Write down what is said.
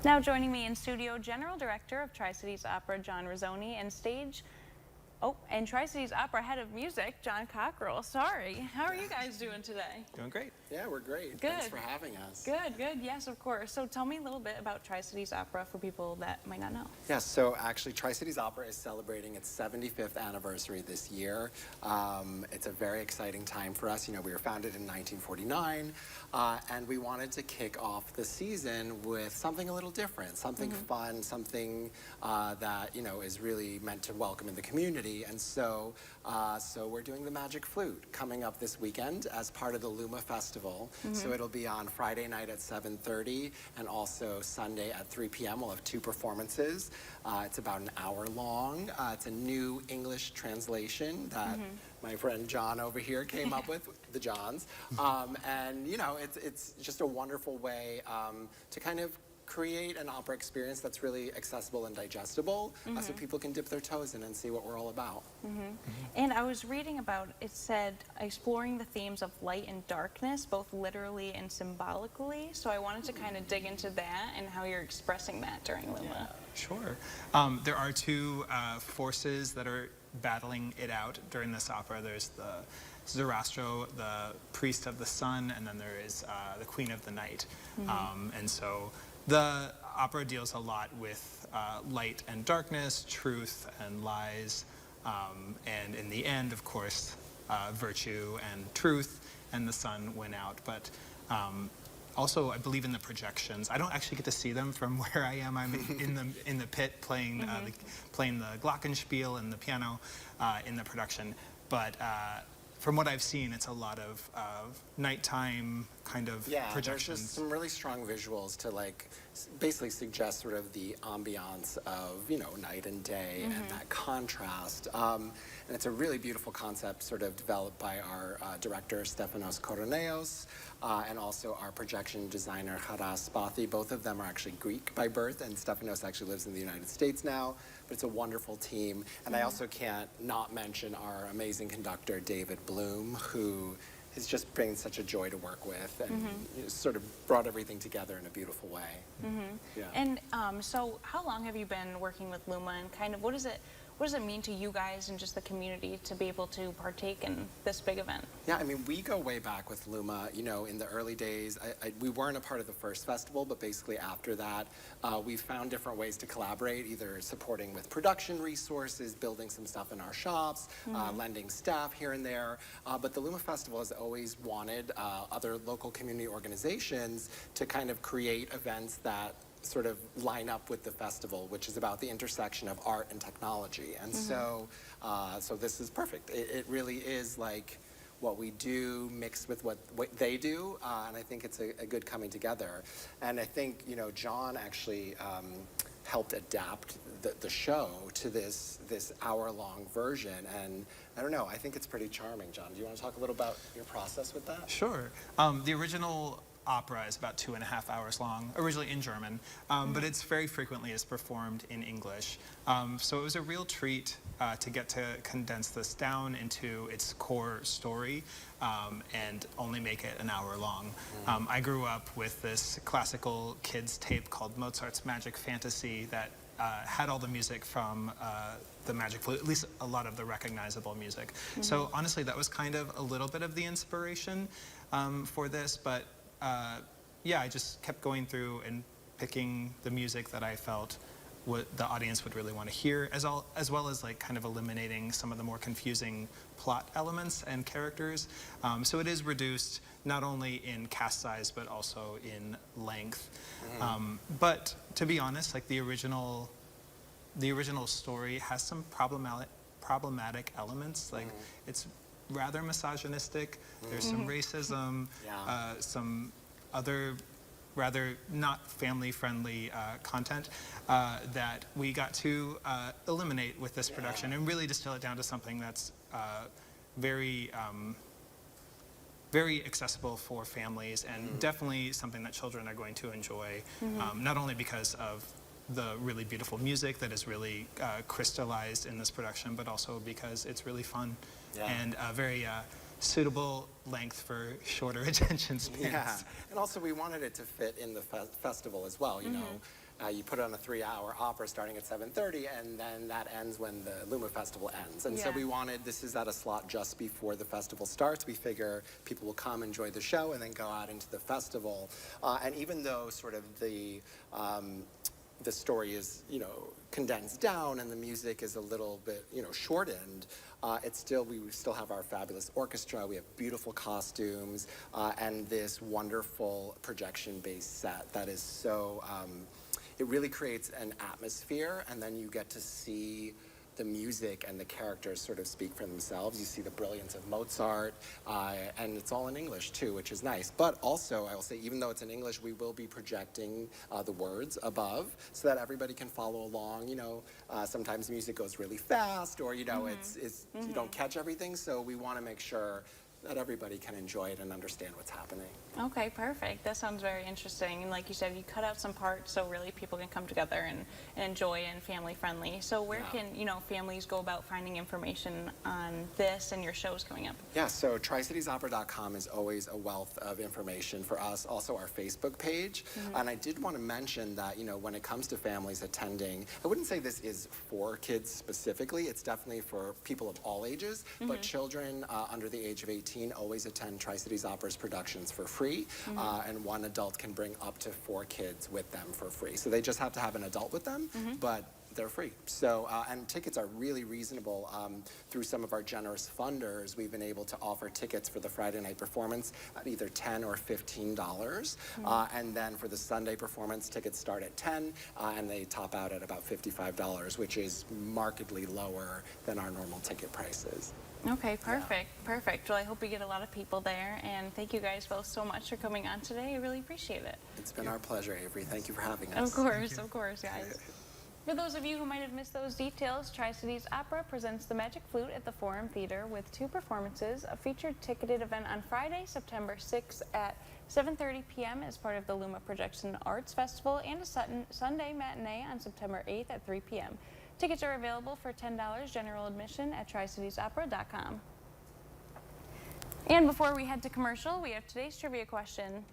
Now joining me in studio, General Director of Tri-Cities Opera, John Rizzoni, and Tri-Cities Opera Head of Music, John Cockrell. Sorry. How are you guys doing today? Doing great. Yeah, we're great. Good. Thanks for having us. Good. Yes, of course. So tell me a little bit about Tri-Cities Opera for people that might not know. Yeah, so actually Tri-Cities Opera is celebrating its 75th anniversary this year. It's a very exciting time for us. You know, we were founded in 1949, and we wanted to kick off the season with something a little different, something fun, something that, you know, is really meant to welcome in the community. And so we're doing the Magic Flute coming up this weekend as part of the Luma Festival. So it'll be on Friday night at 7:30 and also Sunday at 3 p.m. We'll have two performances. It's about an hour long. It's a new English translation that my friend John over here came up with, the Johns. And, you know, it's just a wonderful way to kind of create an opera experience that's really accessible and digestible, so people can dip their toes in and see what we're all about. And I was reading about, it said, exploring the themes of light and darkness, both literally and symbolically. So I wanted to kind of dig into that and how you're expressing that during Luma. Sure. There are two forces that are battling it out during this opera. There's the Zoroastro, the priest of the sun, and then there is the queen of the night. And so the opera deals a lot with light and darkness, truth and lies, and in the end, of course, virtue and truth, and the sun win out. But also, I believe in the projections. I don't actually get to see them from where I am. I'm in the pit playing playing the glockenspiel and the piano in the production. But from what I've seen, it's a lot of nighttime kind of projections. There's just some really strong visuals to like basically suggest sort of the ambiance of, you know, night and day and that contrast. And it's a really beautiful concept sort of developed by our director, Stefanos Koroneos, and also our projection designer, Haras Spathi. Both of them are actually Greek by birth, and Stefanos actually lives in the United States now. But it's a wonderful team. And I also can't not mention our amazing conductor, David Bloom, who has just been such a joy to work with and sort of brought everything together in a beautiful way. Yeah. And so how long have you been working with Luma, and kind of what does it mean to you guys and just the community to be able to partake in this big event? Yeah, I mean, we go way back with Luma. You know, in the early days, we weren't a part of the first festival, but basically after that, we found different ways to collaborate, either supporting with production resources, building some stuff in our shops, lending staff here and there. But the Luma Festival has always wanted other local community organizations to kind of create events that sort of line up with the festival, which is about the intersection of art and technology. And so this is perfect. It really is like what we do mixed with what they do, and I think it's a good coming together. And I think, you know, John actually helped adapt the show to this hour-long version, and I don't know, I think it's pretty charming. John, do you want to talk a little about your process with that? Sure. The original opera is about 2.5 hours long, originally in German, but it's very frequently is performed in English. So it was a real treat to get to condense this down into its core story and only make it an hour long. I grew up with this classical kids tape called Mozart's Magic Fantasy that had all the music from the Magic Flute, at least a lot of the recognizable music. So honestly, that was kind of a little bit of the inspiration for this, but yeah, I just kept going through and picking the music that I felt the audience would really want to hear, as well as like kind of eliminating some of the more confusing plot elements and characters. So it is reduced not only in cast size, but also in length. But to be honest, like the original story has some problematic elements. Like it's rather misogynistic. There's some racism, some other rather not family-friendly content that we got to eliminate with this production and really distill it down to something that's very very accessible for families and definitely something that children are going to enjoy, not only because of the really beautiful music that is really crystallized in this production, but also because it's really fun and very suitable length for shorter attention spans. Yeah, and also we wanted it to fit in the festival as well, you know. You put on a 3-hour opera starting at 7:30, and then that ends when the Luma Festival ends. And so Yeah. we wanted, this is at a slot just before the festival starts. We figure people will come, enjoy the show, and then go out into the festival. And even though sort of the story is, condensed down and the music is a little bit, shortened, we still have our fabulous orchestra, we have beautiful costumes, and this wonderful projection-based set that is so, it really creates an atmosphere, and then you get to see the music and the characters sort of speak for themselves. You see the brilliance of Mozart, and it's all in English too, which is nice. But also, I will say, even though it's in English, we will be projecting the words above so that everybody can follow along. Sometimes music goes really fast, or it's you don't catch everything. So we want to make sure that everybody can enjoy it and understand what's happening. Okay, perfect. That sounds very interesting. And like you said, you cut out some parts so really people can come together and enjoy and family friendly. So where can, families go about finding information on this and your shows coming up? Yeah, so TricitiesOpera.com is always a wealth of information for us. Also our Facebook page. And I did want to mention that, when it comes to families attending, I wouldn't say this is for kids specifically. It's definitely for people of all ages, but children under the age of 18 always attend Tri-Cities Opera's productions for free, and one adult can bring up to 4 kids with them for free. So they just have to have an adult with them, but they're free. So, and tickets are really reasonable. Through some of our generous funders, we've been able to offer tickets for the Friday night performance at either $10 or $15. And then for the Sunday performance, tickets start at $10, and they top out at about $55, which is markedly lower than our normal ticket prices. Okay, perfect, perfect. Well, I hope we get a lot of people there, and thank you guys both so much for coming on today. I really appreciate it. It's been our pleasure, Avery. Thank you for having us. Of course, guys. For those of you who might have missed those details, Tri-Cities Opera presents the Magic Flute at the Forum Theater with 2 performances, a featured ticketed event on Friday, September 6th at 7:30 p.m. as part of the Luma Projection Arts Festival, and a Sunday matinee on September 8th at 3 p.m. Tickets are available for $10 general admission at TricitiesOpera.com. And before we head to commercial, we have today's trivia question.